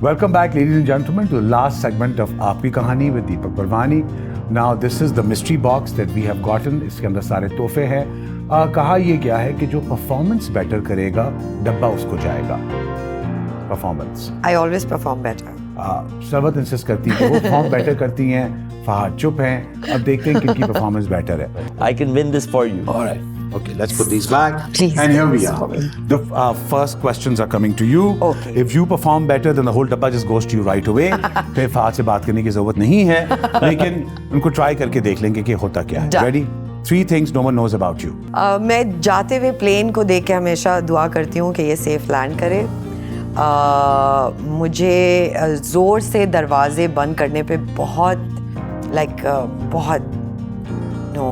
Welcome back, ladies and gentlemen, to the last segment of Aapki Kahani with Deepak Parvani. Now, this is the mystery box that we have gotten. इसके अंदर सारे तोहफे हैं. कहा ये गया है कि जो परफॉर्मेंस बेटर करेगा, डब्बा उसको जाएगा. Performance. I always perform better. Sarwat insist करती है, वो परफॉर्म बेटर करती हैं. फहद चुप हैं. अब देखते हैं किनकी परफॉर्मेंस बेटर है. I can win this for you. All right. Okay, let's put these back. Please. And here we are. The first questions are coming to you. Okay. If you perform better, then the whole डब्बा just goes to you right away. फिर फहद से बात करने की जरूरत नहीं है. लेकिन उनको ट्राई करके देख लेंगे कि होता क्या है. Done. Ready? 3 things no one knows about you. मैं जाते हुए प्लेन को देख के हमेशा दुआ करती हूँ कि ये सेफ लैंड करे. मुझे जोर से दरवाजे बंद करने पे बहुत बहुत no.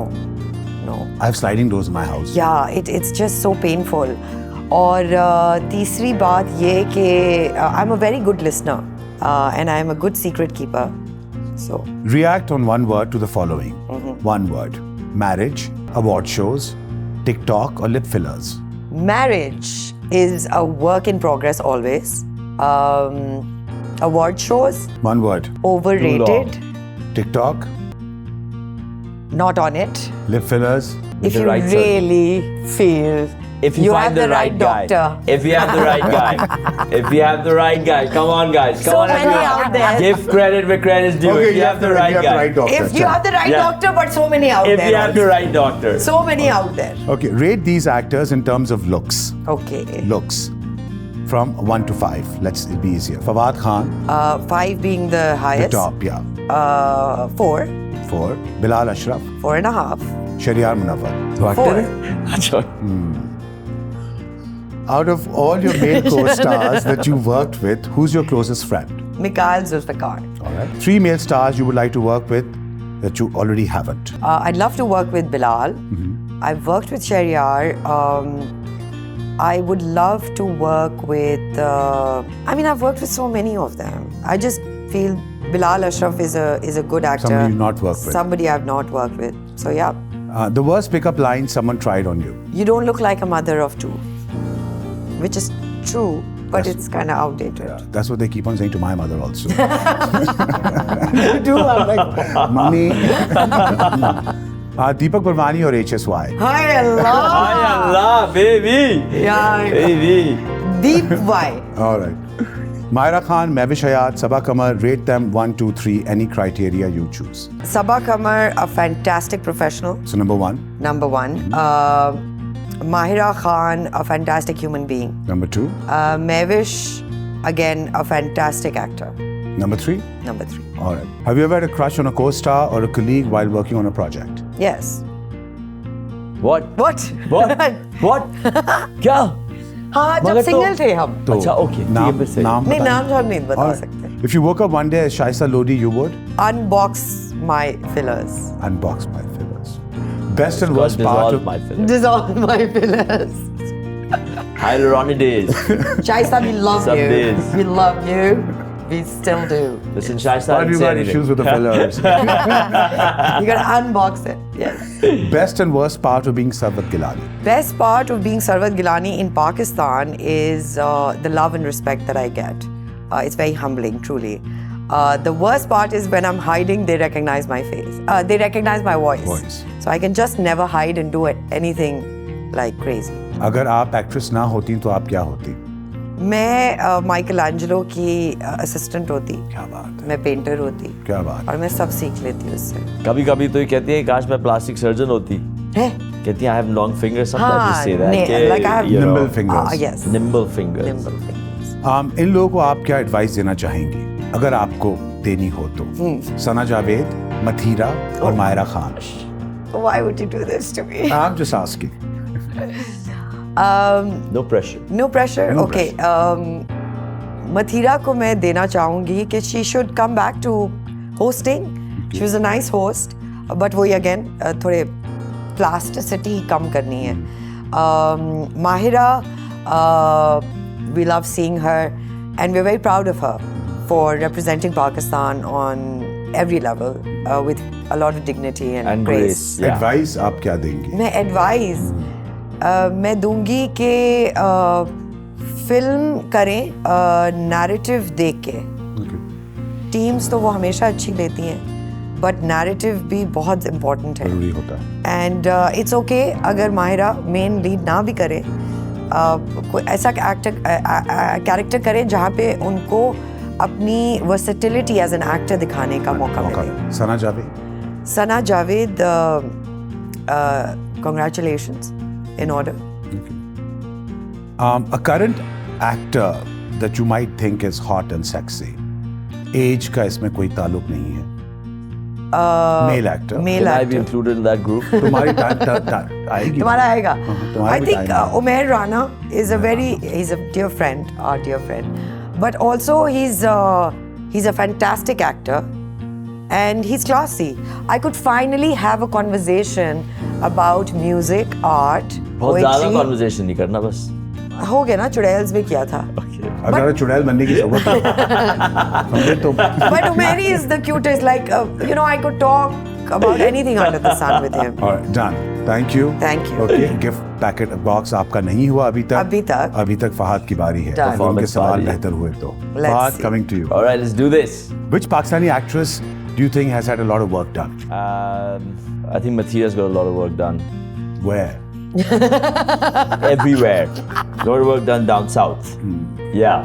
I have sliding doors in my house. Yeah, it's just so painful. और तीसरी बात ये कि I'm a very good listener and I'm a good secret keeper. So React on one word to the following. One word. Marriage, award shows, TikTok or lip fillers. marriage is a work in progress always. Award shows, One word. overrated, TikTok, not on it. lip fillers. If the you right surgeon. really feel If you you find have the the right right guy. doctor. If you have the right guy. If you have the right guy. Come on, guys. Come So on, many everyone. out there. Give credit where credit is due. Okay, if you have the right guy. doctor. If you have the right Yeah. doctor, but so many out If there. you have the also. right doctor. So many out there. Okay, rate these actors in terms of looks. Okay. Looks. From 1 to 5. Let's it'll be easier. Fawad Khan, 5 being the the highest. top, yeah. 4, 4. Bilal Ashraf, 4.5. Shariar Munawwar. Four. अच्छा. Out of all your male co-stars that you worked with, who's your closest friend? Mikhail Zulfikar. All right. 3 male stars you would like to work with that you already haven't. I'd love to work with Bilal. I've worked with Shariar. I would love to work with. I've worked with so many of them. I just feel Bilal Ashraf is a good actor. Somebody you've not worked with. Somebody I've not worked with. So yeah, The worst pickup line someone tried on you. you don't look like a mother of 2, which is true, but it's kind of outdated. Yeah, that's what they keep on saying to my mother also. You do? I'm like, Mommy. Deepak Parvani or HSY? Hi Allah. Ay Allah, baby. Yeah. Baby. Deep Y. All right. Myra Khan, Mehwish Hayat, Sabah Qamar, rate them 1, 2, 3, any criteria you choose. Sabah Qamar, a fantastic professional. So number 1, Number 1. Mahira Khan, a fantastic human being. number 2, Mehwish, again, a fantastic actor. number 3. Number 3. All right. Have you ever had a crush on a co-star or a colleague while working on a project? Yes. What? What? What? What? क्या? हाँ, जब मगर single तो- थे हम. तो अच्छा, okay, नाम ठीक है, फिर सही। नाम नहीं, बताएं। नाम तो हम नहीं बता All right. सकते. If you woke up one day as Shaista Lodi, you would Unbox my fillers. unbox my fillers. Best and worst God part dissolve of my fillers. Dissolve my fillers. Hyaluronic Shaista, we love Some you. days. We love you. We still do. Listen, Shaista, Why I do didn't you say got anything. issues with the fillers? You gotta unbox it. Yes. Best and worst part of being Sarwat Gilani. Best part of being Sarwat Gilani in Pakistan is the love and respect that I get. It's very humbling, truly. The worst part is when I'm hiding, they recognize my face. They recognize my voice. So I can just never hide and do anything like crazy. अगर आप actress ना होती तो आप क्या होती? मैं Michael Angelo की असिस्टेंट होती. क्या बात है? मैं पेंटर होती. क्या बात है? और मैं सब सीख लेती हूँ उससे. कभी कभी तो ये कहती है काश मैं प्लास्टिक सर्जन होती. है? कहती है I have long fingers. Sometimes हाँ, you say that. नहीं, कि, like I have you know, Nimble fingers. Yes. Nimble fingers. Nimble fingers. इन लोगों को आप क्या एडवाइस देना चाहेंगी अगर आपको देनी हो तो? सना जावेद, मथीरा और Myra Khan. Why would you do this to me? I'm just asking. No pressure. No pressure. No Okay. Mathira को मैं देना चाहूँगी कि she should come back to hosting. She was a nice host, but वही again थोड़े plasticity कम करनी है. Mahira, we love seeing her, and we're very proud of her for representing Pakistan on every level with a lot of dignity and grace. Yeah. Advice आप क्या देंगी? मैं advice मैं दूंगी कि फिल्म करें नैरेटिव देख के. टीम्स तो वो हमेशा अच्छी लेती हैं, बट नैरेटिव भी बहुत इम्पोर्टेंट है. जरूरी होता है. एंड इट्स ओके अगर माहिरा मेन लीड ना भी करे, कोई ऐसा कैरेक्टर करे जहाँ पे उनको अपनी वर्सेटिलिटी एज एन एक्टर दिखाने का मौका मिले. सना जावेद. सना Javed, congratulations, in order. A current actor that you might think is hot and sexy. Age का इसमें कोई ताल्लुक नहीं है. Male actor. Male Can I be actor. included in that group? तुम्हारी आएगी. तुम्हारा आएगा. तुम्हारा I भी think time है. Umair Rana is he's a dear friend, our dear friend. But also he's a fantastic actor. And he's classy. I could finally have a conversation about music, art, बहुत ज़्यादा poetry. conversation नहीं करना बस. हो गया ना, चुड़ैल्स भी किया था. Okay. अब ज़्यादा चुड़ैल बनने की जरूरत है. समझे तो. But Umair is the cutest. Like I could talk about anything under the sun with him. Alright, done. Thank you. Thank you. Okay, gift packet box आपका नहीं हुआ अभी तक. अभी तक. फहाद की बारी है. Done. उनके सवाल बारी है. बेहतर हुए तो. Let's Fahad, see. coming to you. All right, let's do this. Which Pakistani actress do you think has had a lot of work done? I think Matthias got a lot of work done. Where? Everywhere. A lot of work done down south. Yeah.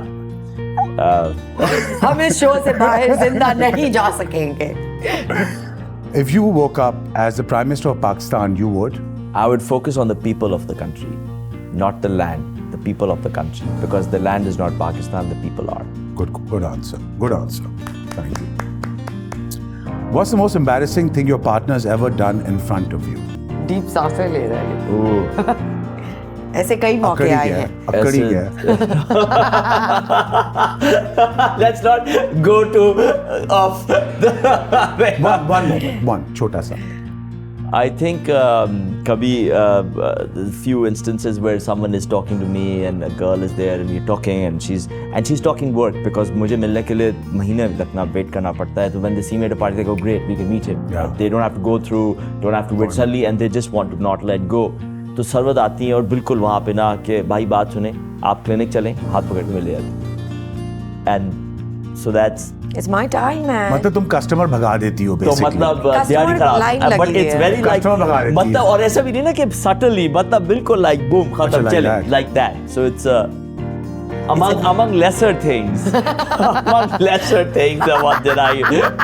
हम इस show से बाहर जिंदा नहीं जा सकेंगे. If you woke up as the Prime Minister of Pakistan, you would? I would focus on the people of the country, not the land. The people of the country, because the land is not Pakistan. The people are. Good answer. Good answer. Thank you. What's the most embarrassing thing your partner has ever done in front of you? Deep सांसें ले रहा है. Ooh. ऐसे कई मौके आए हैं. अकड़ी क्या है? Let's not go to off the. One छोटा सा. I think kabhi few instances where someone is talking to me and a girl is there and we're talking and she's talking work because मुझे मिलने के लिए महीने लगना wait करना पड़ता है. So when they see me at a party they go great, we can meet him. Yeah. They don't have to go through, don't have to wait suddenly and they just want to not let go. तो सरवत आती हैं और बिल्कुल वहाँ पे ना कि भाई बात सुने, आप क्लिनिक चलें, हाथ पकड़ के मिल जाते. And so that's. It's my time, man. मतलब तुम कस्टमर भगा देती हो तो basically. मतलब Customer दिहाड़ी खराब. line But लगी it's है. very like Customer भगा देती है. मतलब और ऐसा भी नहीं ना कि subtly मतलब बिल्कुल like boom खत्म like चले that. like that. So it's among lesser things. Among lesser things the one that I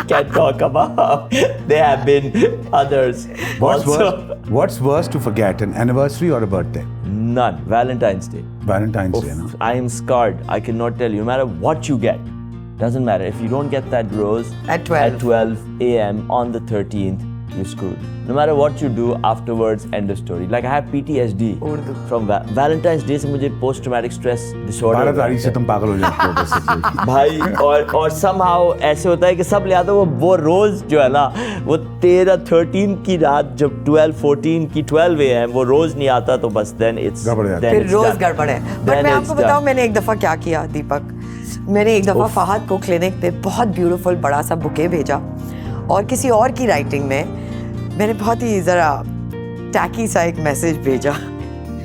can talk about. There have been others. What's also. What's worse to forget, an anniversary or a birthday? None. Valentine's Day. Valentine's Day, Oof, no? I am scarred. I cannot tell you. No matter what you get, doesn't matter. If you don't get that rose At 12. at 12 a.m. on the 13th, you're screwed. No matter what you do afterwards, end of story. Like I have PTSD Urdu. from Valentine's Day से मुझे post traumatic stress disorder 12 तारीख से तुम पागल हो जाते हो basically. भाई और somehow ऐसे होता है कि सब ले आते हो वो रोज जो है ना वो 13 की रात जब 14 की 12 a.m. वो रोज नहीं आता तो बस then it's गड़बड़ जाता है. then फिर it's रोज done. गड़बड़ है. Then बट मैं it's आपको done. बताऊं मैंने एक दफ़ा क्या किया दीपक. मैंने एक दफ़ा फहद को क्लिनिक पे बहुत ब्यूटीफुल बड़ा सा बुके भेजा और किसी और की राइटिंग में मैंने बहुत ही ज़रा टैकी सा एक मैसेज भेजा.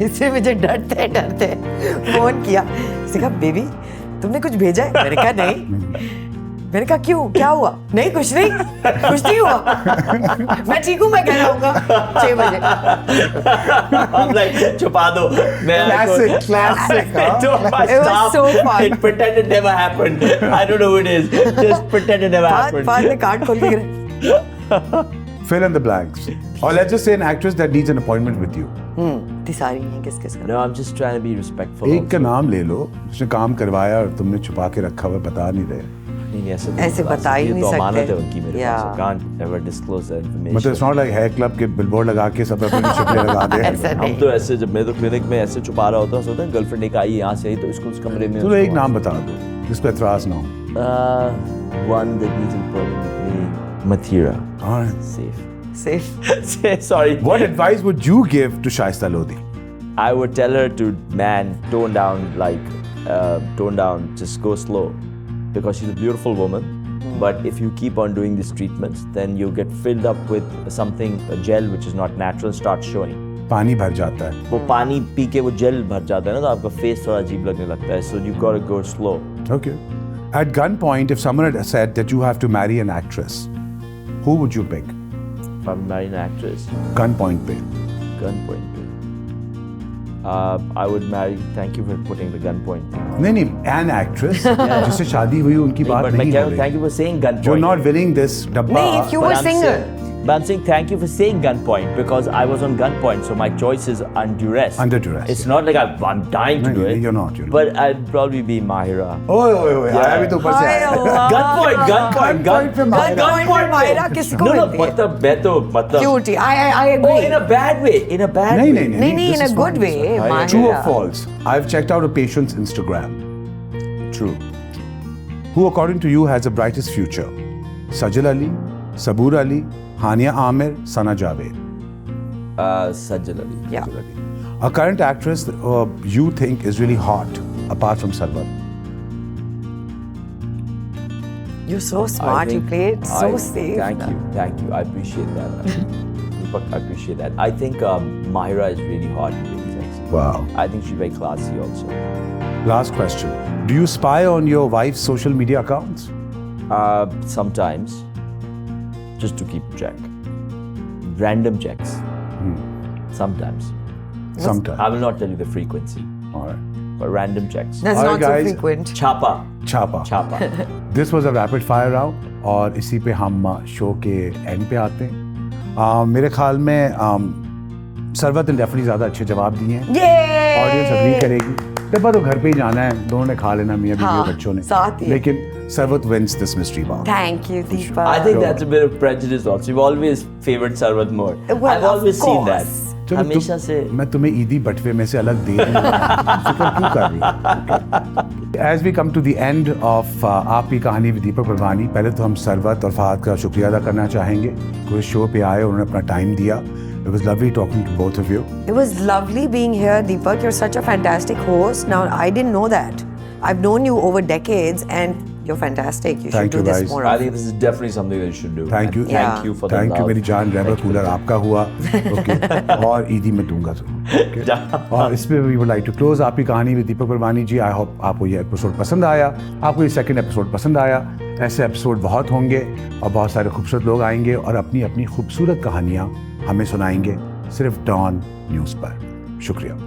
इससे मुझे डरते डरते फ़ोन किया. इसने कहा बेबी तुमने कुछ भेजा है? मैंने कहा नहीं. मैंने कहा क्यों, क्या हुआ? नहीं कुछ नहीं हुआ. मैं ठीक हूँ, मैं घर आऊँगा 6 बजे. I'm like छुपा दो. Classic, huh? It was so fun. It pretend it never happened. I don't know who it is. Just pretend it never happened. Fahad ने कार्ड खोल के गिरा. Fill in the blanks. Or let's just say an actress that needs an appointment with you. इतनी सारी हैं किस No, I'm just trying to be respectful. एक का नाम ले लो, उसने काम करवाया और तुमने छुपा के रखा हुआ बता नहीं रहे. नहीं ऐसे बता ही नहीं तो सकते. अमानत है उनकी मेरे Yeah. Pass. I can't ever disclose that information. मतलब it's not like hair club के billboard लगा के सब अपने छुपे लगा दे. ऐसा हम नहीं. तो ऐसे जब मैं तो क्लिनिक में ऐसे छुपा रहा होता हूँ सोचता गर्लफ्रेंड एक आई यहाँ से आई तो इसको उस कमरे में चलो एक नाम बता दो जिस पे एतराज ना हो. one that needs employment with me, Mathira. Alright. Safe. Safe. Sorry. What advice would you give to Shaista Lodhi? I would tell her to, man, tone down, just go slow. Because she's a beautiful woman. But if you keep on doing these treatments, then you get filled up with something, a gel which is not natural, and start showing. पानी भर जाता है. वो पानी P के वो jail भर जाता है ना, तो आपका फेस थोड़ा अजीब लगने लगता है. So you gotta go slow. Okay. At gunpoint, if someone had said that you have to marry an actress, who would you pick? If I'm marrying an actress, Gunpoint पे. gunpoint. I would marry. Thank you for putting the gunpoint thing. नहीं, an actress जिससे शादी हुई उनकी बात But नहीं हो रही. thank you for saying gunpoint. You're not winning this डब्बा. नहीं, if you were single. But I'm saying thank you for saying gunpoint because I was on gunpoint, so my choice is under duress. Under duress, It's yeah. not like I'm dying to No, do it. you're not. But I'd probably be Mahira. ओए आया भी तो ऊपर से हाय आया. अल्लाह. Gunpoint. Gunpoint पे Mahira. Gunpoint पे माहिरा किसी को No, मिलती है? मतलब मैं तो मतलब. Cutie. I Oh, agree. in a bad way. In a bad नहीं way. नहीं नहीं, this in a is good fine, way, this is fine. Mahira. True or false? I've checked out a patient's Instagram. True. Who according to you has the brightest future? Sajal Ali, Saboor Ali, Hania Amir, Sana Javed. Sajjal Ali. Yeah. Sajal Ali. A current actress you think is really hot apart from Sarwar. You're so smart. You play it so safe. Thank you. I appreciate that. Deepak, I appreciate that. I think Mahira is really hot and really sexy. Wow. I think she's very classy also. Last question. Do you spy on your wife's social media accounts? Sometimes, just to keep check. Random checks. Sometimes. Sometimes. I will not tell you the frequency, All right. but random checks. That's Alright, not so guys. frequent. Chapa. Chapa. This was a rapid fire round और इसी पे हम show के and पे आते हैं. मेरे ख्याल में सरवत ने डेफिनेटली ज़्यादा अच्छे जवाब दिए हैं. Yay! ऑडियंस अग्री करेगी. डब्बा तो घर पे ही जाना है, दोनों ने खा लेना, मियाँ बीवी और बच्चों ने. साथ ही. लेकिन Sarwat wins this mystery box. Thank you, Deepa. I think that's a bit of prejudice also. You've always favored Sarwat more. Well, I've always of seen that. course. चलो हमेशा से. मैं तुम्हें ईदी बटवे में से अलग दे रही हूँ. फिक्र क्यों कर रही हो? As we come to the end of आपकी कहानी with दीपक परवानी, पहले तो हम सरवत और फहद का शुक्रिया अदा करना चाहेंगे. कोई शो पे आए, उन्होंने अपना टाइम दिया. It was lovely talking to both of you. It was lovely being here, Deepak. You're such a fantastic host. Now, I didn't know that. I've known you over decades and you're fantastic. You Thank should do you, this guys. more I often. think this is definitely something that you should do. Thank you. And Yeah. Thank you for the thank you love. मेरी जान. Rebar Thank you cooler for आपका हुआ. Okay. और ईदी में दूंगा जरूर. और इसमें we would like to close आपकी कहानी with Deepak Parwani ji. I hope आपको ये एपिसोड पसंद आया, आपको ये सेकंड एपिसोड पसंद आया. ऐसे एपिसोड बहुत होंगे और बहुत सारे खूबसूरत लोग आएंगे और अपनी अपनी खूबसूरत कहानियाँ हमें सुनाएंगे सिर्फ डॉन न्यूज़ पर. शुक्रिया.